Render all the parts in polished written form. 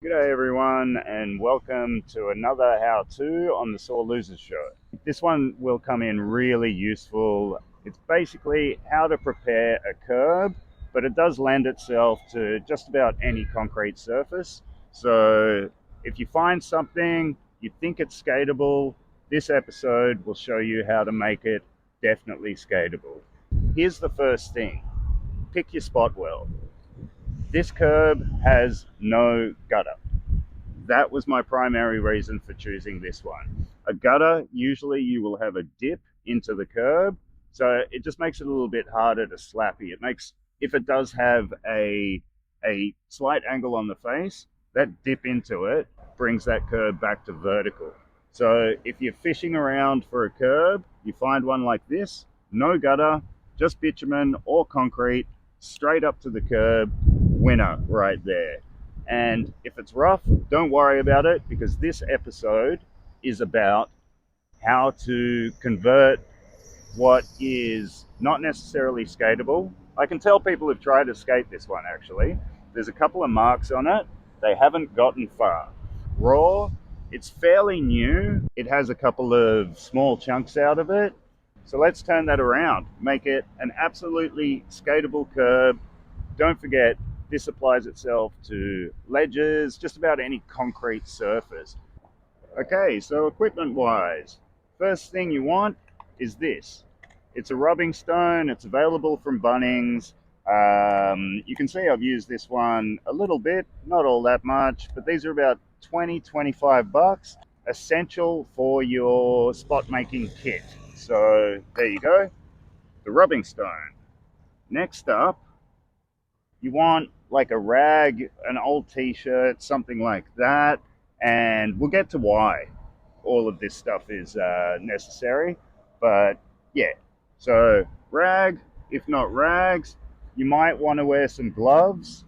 G'day everyone, and welcome to another how-to on the Sore Losers Show. This one will come in really useful. It's basically how to prepare a curb, but it does lend itself to just about any concrete surface. So if you find something, you think it's skatable, this episode will show you how to make it definitely skatable. Here's the first thing. Pick your spot well. This curb has no gutter. That was my primary reason for choosing this one. A gutter, usually you will have a dip into the curb, so it just makes it a little bit harder to slappy. It makes, if it does have a slight angle on the face, that dip into it brings that curb back to vertical. So if you're fishing around for a curb, you find one like this, no gutter, just bitumen or concrete, straight up to the curb, winner right there. And if it's rough, don't worry about it, because this episode is about how to convert what is not necessarily skatable. I can tell people have tried to skate this one actually. There's a couple of marks on it. They haven't gotten far. Raw, it's fairly new. It has a couple of small chunks out of it. So let's turn that around. Make it an absolutely skatable curb. Don't forget, this applies itself to ledges, just about any concrete surface. Okay, so equipment wise, first thing you want is this. It's a rubbing stone, it's available from Bunnings. You can see I've used this one a little bit, not all that much, but these are about 20-25 bucks. Essential for your spot making kit. So there you go, the rubbing stone. Next up, you want like a rag, an old t-shirt, something like that, and we'll get to why all of this stuff is necessary. But yeah, so rag, if not rags, you might want to wear some gloves,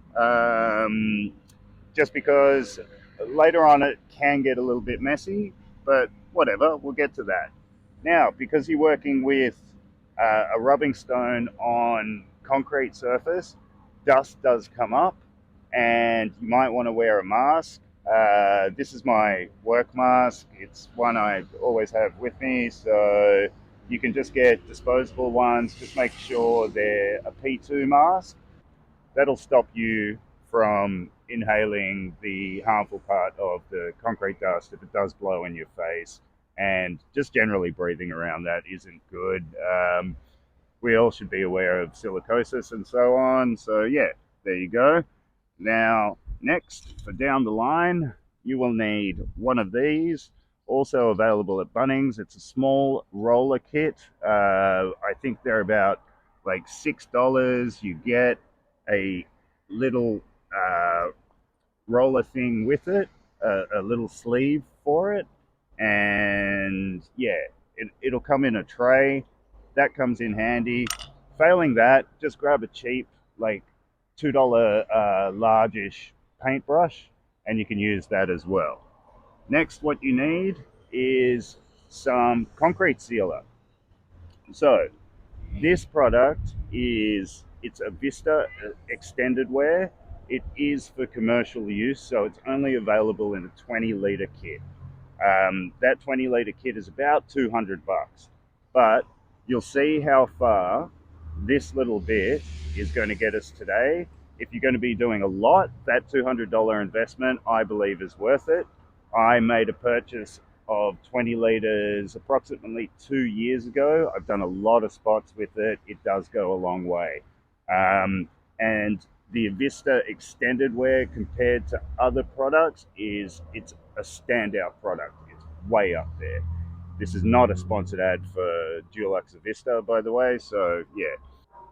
just because later on it can get a little bit messy, but whatever, we'll get to that. Now, because you're working with a rubbing stone on concrete surface, dust does come up, and you might want to wear a mask. This is my work mask. It's one I always have with me, so you can just get disposable ones. Just make sure they're a P2 mask. That'll stop you from inhaling the harmful part of the concrete dust if it does blow in your face. And just generally breathing around that isn't good. We all should be aware of silicosis and so on. So yeah, there you go. Now, next, for down the line, you will need one of these, also available at Bunnings. It's a small roller kit. I think they're about like $6. You get a little roller thing with it, a little sleeve for it, and yeah, it'll come in a tray. That comes in handy. Failing that, just grab a cheap, like $2 largish paintbrush, and you can use that as well. Next, what you need is some concrete sealer. So this product it's a Vista extended wear. It is for commercial use, so it's only available in a 20-liter kit. That 20-liter kit is about 200 bucks, but you'll see how far this little bit is going to get us today. If you're going to be doing a lot, that $200 investment, I believe, is worth it. I made a purchase of 20 liters approximately 2 years ago. I've done a lot of spots with it. It does go a long way. And the Vista extended wear compared to other products it's a standout product. It's way up there. This is not a sponsored ad for Dulux Vista, by the way. So yeah,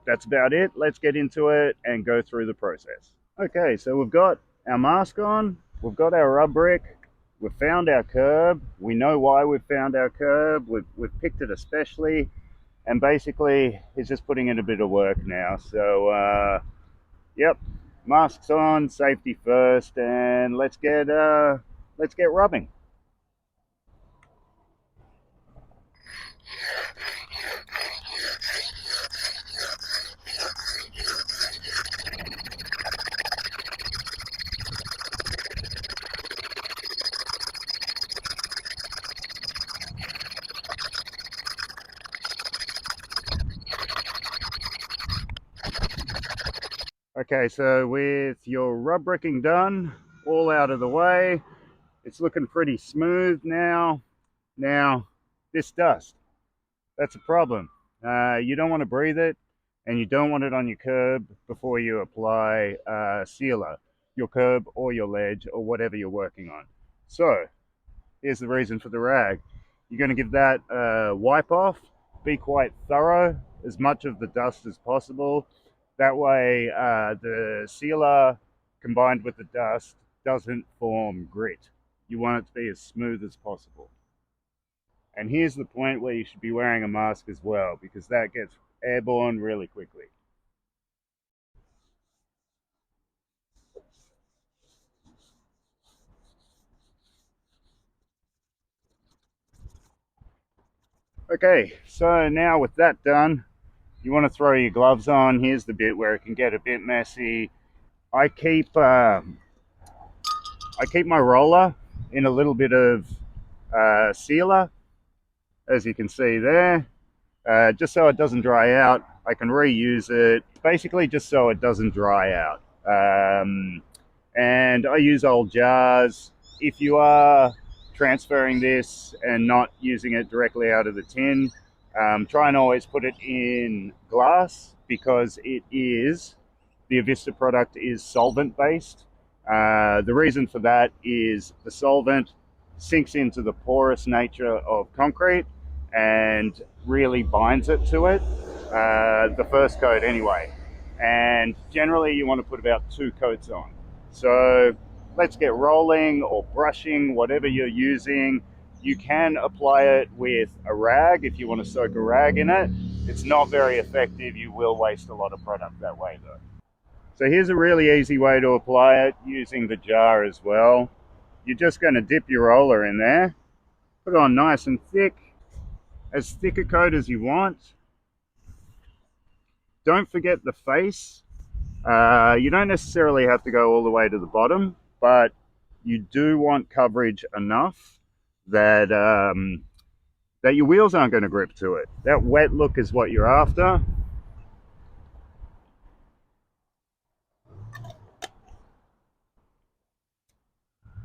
that's about it. Let's get into it and go through the process. Okay, so we've got our mask on, we've got our rub brick, we've found our curb, we know why we've found our curb, we've picked it especially, and basically it's just putting in a bit of work now. So yep, masks on, safety first, and let's get rubbing. Okay, so with your rub bricking done, all out of the way, it's looking pretty smooth now. Now, this dust, that's a problem. You don't want to breathe it, and you don't want it on your curb before you apply sealer, your curb or your ledge or whatever you're working on. So, here's the reason for the rag. You're going to give that a wipe off, be quite thorough, as much of the dust as possible. That way, the sealer combined with the dust doesn't form grit. You want it to be as smooth as possible. And here's the point where you should be wearing a mask as well, because that gets airborne really quickly. Okay, so now with that done, you want to throw your gloves on. Here's the bit where it can get a bit messy. I keep my roller in a little bit of sealer, as you can see there, just so it doesn't dry out. I can reuse it, basically just so it doesn't dry out. And I use old jars. If you are transferring this and not using it directly out of the tin, try and always put it in glass, because the Avista product is solvent based. The reason for that is the solvent sinks into the porous nature of concrete and really binds it to it, the first coat anyway. And generally you want to put about 2 coats on. So let's get rolling, or brushing, whatever you're using. You can apply it with a rag if you want to soak a rag in it. It's not very effective. You will waste a lot of product that way though. So here's a really easy way to apply it using the jar as well. You're just going to dip your roller in there, put it on nice and thick, as thick a coat as you want. Don't forget the face. You don't necessarily have to go all the way to the bottom, but you do want coverage enough that that your wheels aren't going to grip to it. That wet look is what you're after.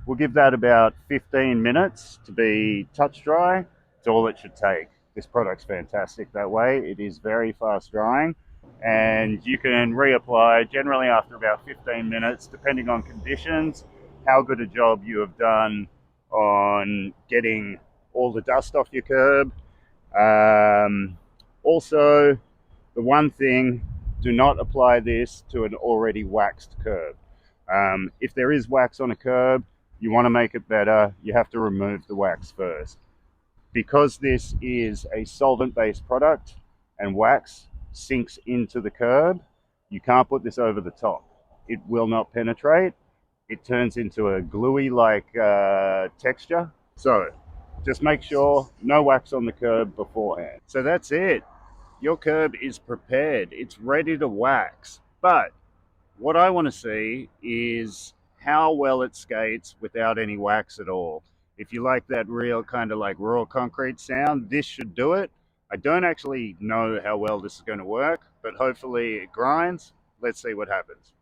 We'll give that about 15 minutes to be touch dry. It's all it should take. This product's fantastic that way. It is very fast drying, and you can reapply generally after about 15 minutes, depending on conditions, how good a job you have done on getting all the dust off your curb. Also, the one thing, do not apply this to an already waxed curb. If there is wax on a curb, you want to make it better, you have to remove the wax first. Because this is a solvent-based product and wax sinks into the curb, you can't put this over the top. It will not penetrate. It turns into a gluey-like texture. So just make sure no wax on the curb beforehand. So that's it. Your curb is prepared. It's ready to wax. But what I want to see is how well it skates without any wax at all. If you like that real kind of like raw concrete sound, this should do it. I don't actually know how well this is going to work, but hopefully it grinds. Let's see what happens.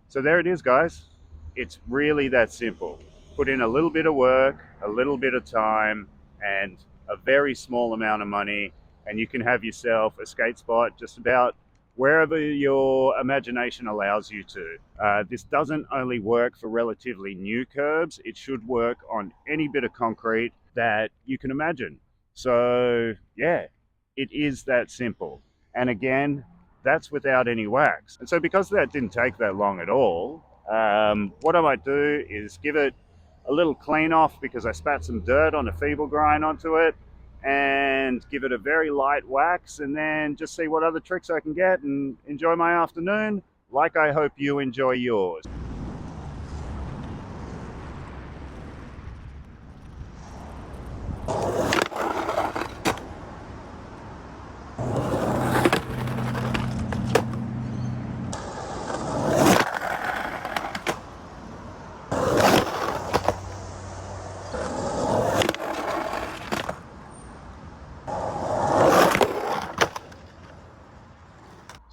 So there it is, guys. It's really that simple. Put in a little bit of work, a little bit of time, and a very small amount of money, and you can have yourself a skate spot just about wherever your imagination allows you to. This doesn't only work for relatively new curbs, it should work on any bit of concrete that you can imagine. So yeah, it is that simple. And again, that's without any wax. And so because that didn't take that long at all, what I might do is give it a little clean off, because I spat some dirt on a feeble grind onto it, and give it a very light wax, and then just see what other tricks I can get and enjoy my afternoon like I hope you enjoy yours.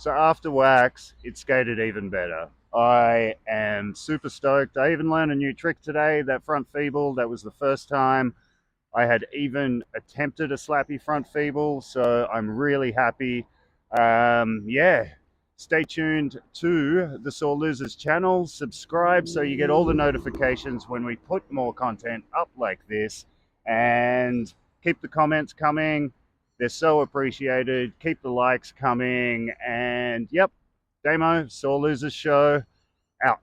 So after wax, it skated even better. I am super stoked. I even learned a new trick today, that front feeble. That was the first time I had even attempted a slappy front feeble, so I'm really happy. Yeah, stay tuned to the Sore Losers channel. Subscribe so you get all the notifications when we put more content up like this. And keep the comments coming. They're so appreciated. Keep the likes coming. And yep, Damo, Sore Losers Show, out.